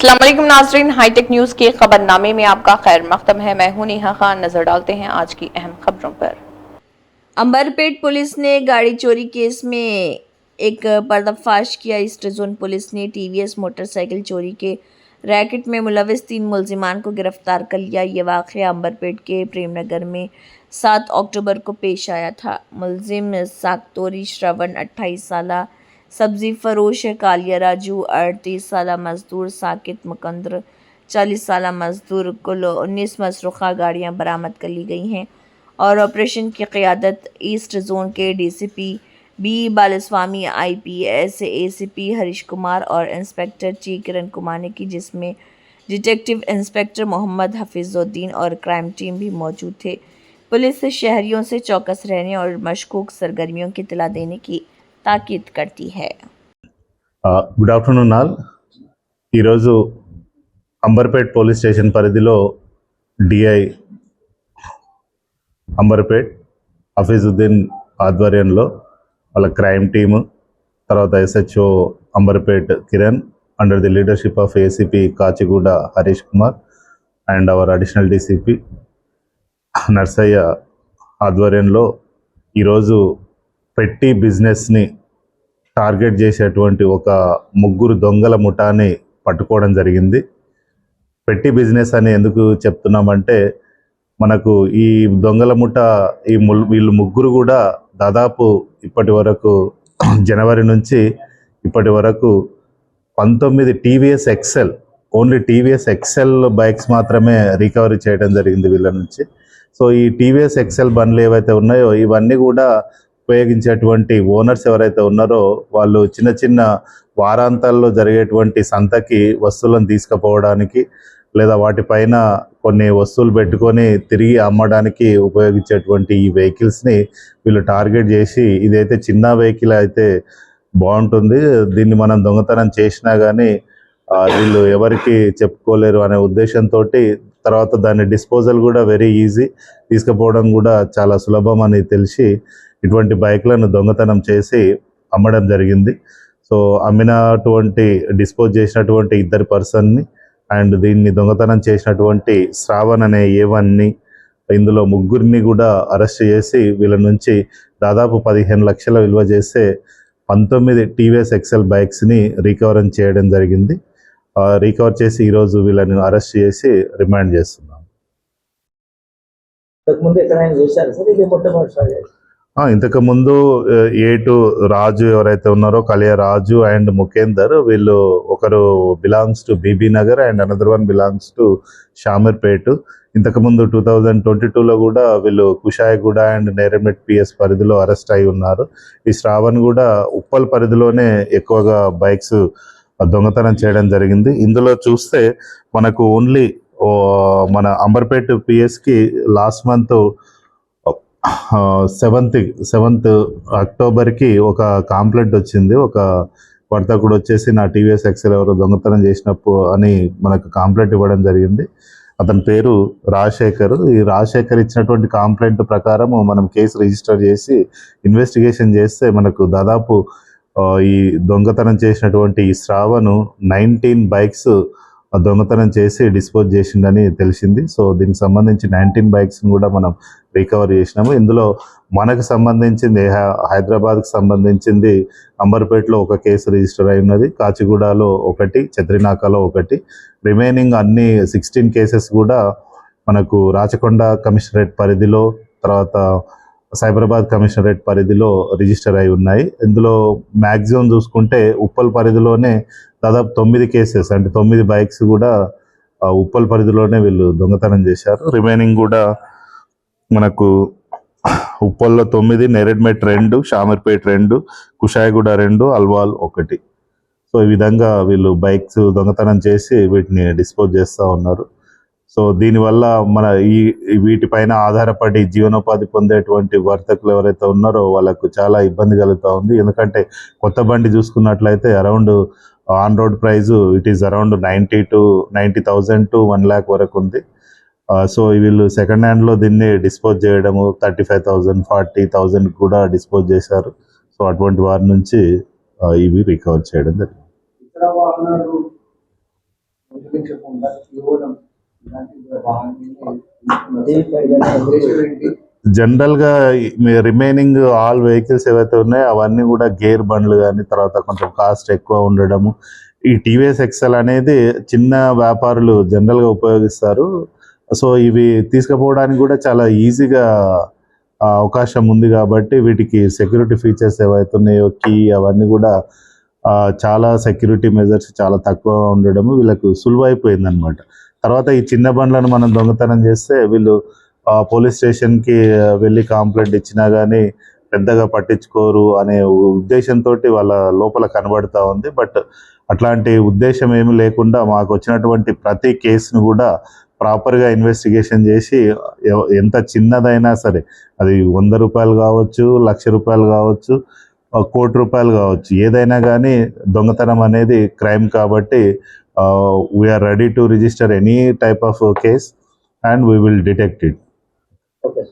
अस्सलाम वालेकुम नाज़रीन, हाईटेक न्यूज़ के खबरनामे में आपका खैर मक़दम है। मैं हूं नेहा खान। नजर डालते हैं आज की अहम खबरों पर। अंबरपेट पुलिस ने गाड़ी चोरी केस में एक पर्दाफाश किया। ईस्ट जोन पुलिस ने टीवीएस मोटरसाइकिल चोरी के रैकेट में मुलविस 3 मुलजिमान को गिरफ्तार कर लिया। ये वाक़या अंबरपेट के प्रेमनगर में 7 अक्टूबर को पेश आया था। मुलजिम साक्तोरी श्रवण 28 साला, सब्जी फरोश कालिया राजू 38 साला मजदूर, साकित मुकंदर 40 साला मजदूर, कुल 19 मसरूखा गाड़ियाँ बरामद कर ली गई हैं और ऑपरेशन की क़ियादत ईस्ट जोन के DCP B Balaswamy, IPS ACP Harish Kumar और इंस्पेक्टर ची किरण कुमार ने की, जिसमें डिटेक्टिव इंस्पेक्टर मोहम्मद हफीजुद्दीन और क्राइम टीम भी मौजूद थे। पुलिस शहरियों से चौकस रहने और मशकूक सरगर्मियों की इत्तला देने की ताकीद करती है। Good afternoon all. ఈరోజు అంబర్పేట్ పోలీస్ స్టేషన్ పరిధిలో డిఐ అంబర్పేట్ హఫీజుద్దీన్ ఆధ్వర్యంలో వాళ్ళ క్రైమ్ టీము, తర్వాత SHO Amberpet Kiran under the leadership of ACP Kachiguda Harish Kumar and our additional DCP Narsaiah ఆధ్వర్యంలో ఈరోజు పెట్టి బిజినెస్ని టార్గెట్ చేసేటువంటి ఒక ముగ్గురు దొంగల ముఠాని పట్టుకోవడం జరిగింది. పెట్టి బిజినెస్ అని ఎందుకు చెప్తున్నామంటే, మనకు ఈ దొంగల ముఠ వీళ్ళు ముగ్గురు కూడా దాదాపు ఇప్పటి వరకు జనవరి నుంచి ఇప్పటి వరకు 19 TVS XL, only TVS XL bikes మాత్రమే రికవరీ చేయడం జరిగింది వీళ్ళ నుంచి. సో ఈ టీవీఎస్ ఎక్సెల్ బండ్లు ఏవైతే ఉన్నాయో ఇవన్నీ కూడా ఉపయోగించేటువంటి ఓనర్స్ ఎవరైతే ఉన్నారో వాళ్ళు చిన్న చిన్న వారాంతాల్లో జరిగేటువంటి సంతకి వస్తువులను తీసుకుపోవడానికి లేదా వాటిపైన కొన్ని వస్తువులు పెట్టుకొని తిరిగి అమ్మడానికి ఉపయోగించేటువంటి ఈ వెహికల్స్ని వీళ్ళు టార్గెట్ చేసి, ఇదైతే చిన్న వెహికల్ అయితే బాగుంటుంది, దీన్ని మనం దొంగతనం చేసినా కానీ వీళ్ళు ఎవరికి చెప్పుకోలేరు అనే ఉద్దేశంతో, తర్వాత దాని డిస్పోజల్ కూడా వెరీ ఈజీ, తీసుకుపోవడం కూడా చాలా సులభం అని తెలిసి ఇటువంటి బైక్లను దొంగతనం చేసి అమ్మడం జరిగింది. సో అమ్మినటువంటి డిస్పోజ్ చేసినటువంటి 2 పర్సన్ని అండ్ దీన్ని దొంగతనం చేసినటువంటి శ్రావణ్ అనే ఏవన్ని, ఇందులో ముగ్గురిని కూడా అరెస్ట్ చేసి వీళ్ళ నుంచి దాదాపు 15 లక్షల విలువ చేసే 19 టీవీఎస్ ఎక్సెల్ బైక్స్ని రికవర్ చేయడం జరిగింది. రికవర్ చేసి ఈరోజు వీళ్ళని అరెస్ట్ చేసి రిమాండ్ చేస్తున్నాం. ఇంతకుముందు ఏటు రాజు ఎవరైతే ఉన్నారో, కలియ రాజు అండ్ ముఖేందర్, వీళ్ళు ఒకరు belongs to BB Nagar and another one belongs to Shamirpet. ఇంతకుముందు 2022లో కూడా వీళ్ళు కుషాయిగూడ అండ్ నేరేమెట్ పిఎస్ పరిధిలో అరెస్ట్ అయి ఉన్నారు. ఈ శ్రావణ్ కూడా ఉప్పల్ పరిధిలోనే ఎక్కువగా బైక్స్ దొంగతనం చేయడం జరిగింది. ఇందులో చూస్తే మనకు ఓన్లీ మన అంబర్పేట్ పిఎస్కి లాస్ట్ మంత్ 7th అక్టోబర్కి ఒక కాంప్లైంట్ వచ్చింది. ఒక వర్తకుడు వచ్చేసి నా టీవీఎస్ ఎక్సెల్ ఎవరో దొంగతనం చేసినప్పుడు అని మనకు కాంప్లైంట్ ఇవ్వడం జరిగింది. అతని పేరు రాజశేఖర్. ఈ రాజశేఖర్ ఇచ్చినటువంటి కాంప్లైంట్ ప్రకారం మనం కేసు రిజిస్టర్ చేసి ఇన్వెస్టిగేషన్ చేస్తే మనకు దాదాపు ఈ దొంగతనం చేసినటువంటి ఈ శ్రావణ్ 19 బైక్స్ దొంగతనం చేసి డిస్పోజ్ చేసిందని తెలిసింది. సో దీనికి సంబంధించి 19 బైక్స్ని కూడా మనం రికవర్ చేసినాము. ఇందులో మనకు సంబంధించింది హైదరాబాద్కి సంబంధించింది అంబర్పేట్లో ఒక కేసు రిజిస్టర్ అయి ఉన్నది, కాచిగూడలో ఒకటి, చత్రినాకలో ఒకటి. రిమైనింగ్ అన్ని 16 కేసెస్ కూడా మనకు రాచకొండ కమిషనరేట్ పరిధిలో, తర్వాత సైబరాబాద్ కమిషనరేట్ పరిధిలో రిజిస్టర్ అయి ఉన్నాయి. ఇందులో మ్యాక్సిమం చూసుకుంటే ఉప్పల్ పరిధిలోనే దాదాపు 9 కేసెస్, అంటే 9 బైక్స్ కూడా ఉప్పల్ పరిధిలోనే వీళ్ళు దొంగతనం చేశారు. రిమైనింగ్ కూడా మనకు ఉప్పల్లో 9, నేరేడ్మెట్ 2, షామీర్పేట్ 2, కుషాయిగూడ 2, అల్వాల్ 1. సో ఈ విధంగా వీళ్ళు బైక్స్ దొంగతనం చేసి వీటిని డిస్పోజ్ చేస్తూ ఉన్నారు. సో దీనివల్ల మన వీటిపైన ఆధారపడి జీవనోపాధి పొందేటువంటి వర్తకులు ఎవరైతే ఉన్నారో వాళ్ళకు చాలా ఇబ్బంది కలుగుతూ ఉంది. ఎందుకంటే కొత్త బండి చూసుకున్నట్లయితే around on road price it is around 90,000 to 1 lakh వరకు ఉంది. సో వీళ్ళు సెకండ్ హ్యాండ్లో దీన్ని డిస్పోజ్ చేయడము 35,000, 40,000 కూడా డిస్పోజ్ చేశారు. సో అటువంటి వారి నుంచి ఇవి రికవర్ చేయడం జరిగింది. వదిలించకుండా కేవలం ఇలాంటి వాహనాన్ని ఉద్దేశం ఏంటి? జనరల్గా రిమైనింగ్ ఆల్ వెహికల్స్ ఏవైతే ఉన్నాయో అవన్నీ కూడా గేర్ బండ్లు కానీ తర్వాత కొంచెం కాస్ట్ ఎక్కువ ఉండడము. ఈ టీవీఎస్ ఎక్సెల్ అనేది చిన్న వ్యాపారులు జనరల్గా ఉపయోగిస్తారు. సో ఇవి తీసుకుపోవడానికి కూడా చాలా ఈజీగా అవకాశం ఉంది కాబట్టి వీటికి సెక్యూరిటీ ఫీచర్స్ ఏవైతే ఉన్నాయో కీ అవన్నీ కూడా చాలా సెక్యూరిటీ మెజర్స్ చాలా తక్కువ ఉండడము వీళ్ళకు సులువైపోయింది అనమాట. తర్వాత ఈ చిన్న బండ్లను మనం దొంగతనం చేస్తే వీళ్ళు పోలీస్ స్టేషన్కి వెళ్ళి కంప్లైంట్ ఇచ్చినా కానీ పెద్దగా పట్టించుకోరు అనే ఉద్దేశంతో వాళ్ళ లోపల కనబడుతూ ఉంది. బట్ అట్లాంటి ఉద్దేశం ఏమీ లేకుండా మాకు వచ్చినటువంటి ప్రతి కేసును కూడా ప్రాపర్గా ఇన్వెస్టిగేషన్ చేసి ఎంత చిన్నదైనా సరే అది 100 రూపాయలు కావచ్చు, 1,00,000 రూపాయలు కావచ్చు, 1,00,00,000 రూపాయలు కావచ్చు, ఏదైనా కానీ దొంగతనం అనేది క్రైమ్ కాబట్టి we are ready to register any type of case and we will detect it. Okay.